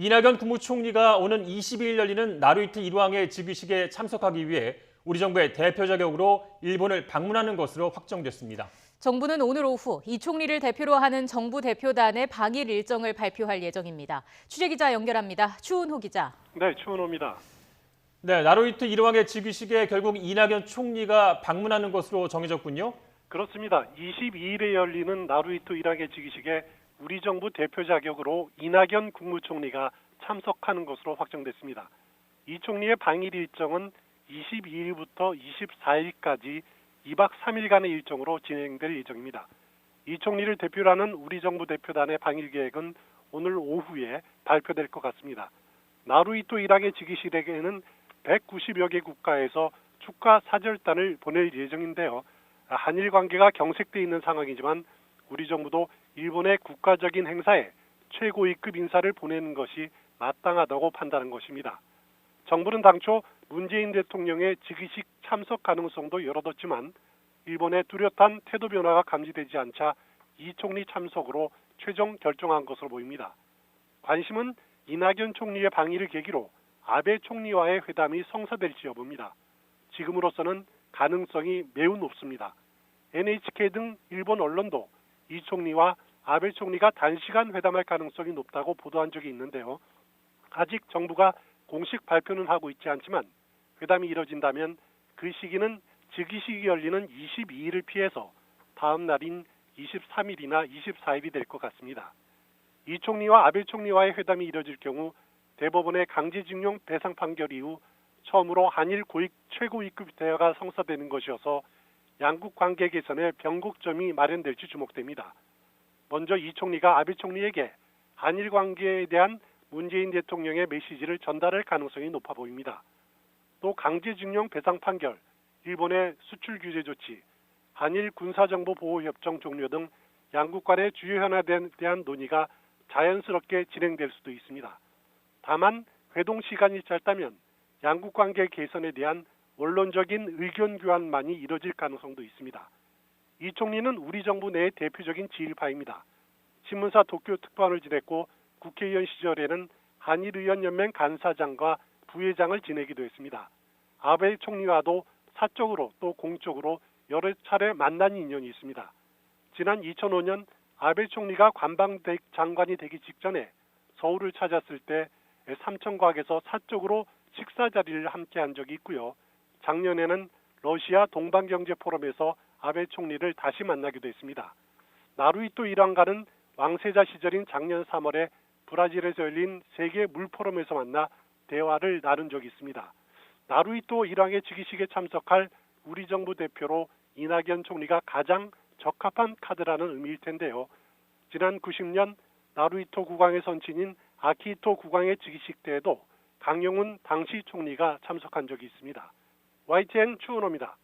이낙연 국무총리가 오는 22일 열리는 나루이토 일왕의 즉위식에 참석하기 위해 우리 정부의 대표 자격으로 일본을 방문하는 것으로 확정됐습니다. 정부는 오늘 오후 이 총리를 대표로 하는 정부 대표단의 방일 일정을 발표할 예정입니다. 취재기자 연결합니다. 추은호 기자. 네, 추은호입니다. 네, 나루이토 일왕의 즉위식에 결국 이낙연 총리가 방문하는 것으로 정해졌군요. 그렇습니다. 22일에 열리는 나루이토 일왕의 즉위식에 우리 정부 대표 자격으로 이낙연 국무총리가 참석하는 것으로 확정됐습니다. 이 총리의 방일 일정은 22일부터 24일까지 2박 3일간의 일정으로 진행될 예정입니다. 이 총리를 대표로 하는 우리 정부 대표단의 방일 계획은 오늘 오후에 발표될 것 같습니다. 나루이토 일왕의 즉위식에는 190여 개 국가에서 축하 사절단을 보낼 예정인데요. 한일 관계가 경색돼 있는 상황이지만 우리 정부도 일본의 국가적인 행사에 최고위급 인사를 보내는 것이 마땅하다고 판단한 것입니다. 정부는 당초 문재인 대통령의 즉위식 참석 가능성도 열어뒀지만 일본의 뚜렷한 태도 변화가 감지되지 않자 이 총리 참석으로 최종 결정한 것으로 보입니다. 관심은 이낙연 총리의 방일을 계기로 아베 총리와의 회담이 성사될지 여부입니다. 지금으로서는 가능성이 매우 높습니다. NHK 등 일본 언론도 이 총리와 아베 총리가 단시간 회담할 가능성이 높다고 보도한 적이 있는데요. 아직 정부가 공식 발표는 하고 있지 않지만 회담이 이뤄진다면 그 시기는 즉위식이 열리는 22일을 피해서 다음 날인 23일이나 24일이 될 것 같습니다. 이 총리와 아베 총리와의 회담이 이뤄질 경우 대법원의 강제징용 배상 판결 이후 처음으로 한일 최고위급 대화가 성사되는 것이어서 양국 관계 개선에 변곡점이 마련될지 주목됩니다. 먼저 이 총리가 아베 총리에게 한일 관계에 대한 문재인 대통령의 메시지를 전달할 가능성이 높아 보입니다. 또 강제징용 배상 판결, 일본의 수출 규제 조치, 한일 군사정보 보호협정 종료 등 양국 간의 주요 현안에 대한 논의가 자연스럽게 진행될 수도 있습니다. 다만 회동 시간이 짧다면 양국 관계 개선에 대한 원론적인 의견 교환만이 이뤄질 가능성도 있습니다. 이 총리는 우리 정부 내의 대표적인 지일파입니다. 신문사 도쿄 특파원을 지냈고 국회의원 시절에는 한일의원연맹 간사장과 부회장을 지내기도 했습니다. 아베 총리와도 사적으로 또 공적으로 여러 차례 만난 인연이 있습니다. 지난 2005년 아베 총리가 관방장관이 되기 직전에 서울을 찾았을 때 삼청각에서 사적으로 식사 자리를 함께한 적이 있고요. 작년에는 러시아 동방경제포럼에서 아베 총리를 다시 만나기도 했습니다. 나루이토 일왕과는 왕세자 시절인 작년 3월에 브라질에서 열린 세계 물포럼에서 만나 대화를 나눈 적이 있습니다. 나루이토 일왕의 즉위식에 참석할 우리 정부 대표로 이낙연 총리가 가장 적합한 카드라는 의미일 텐데요. 지난 90년 나루이토 국왕의 선친인 아키히토 국왕의 즉위식 때에도 강용훈 당시 총리가 참석한 적이 있습니다. YTN 추은호입니다.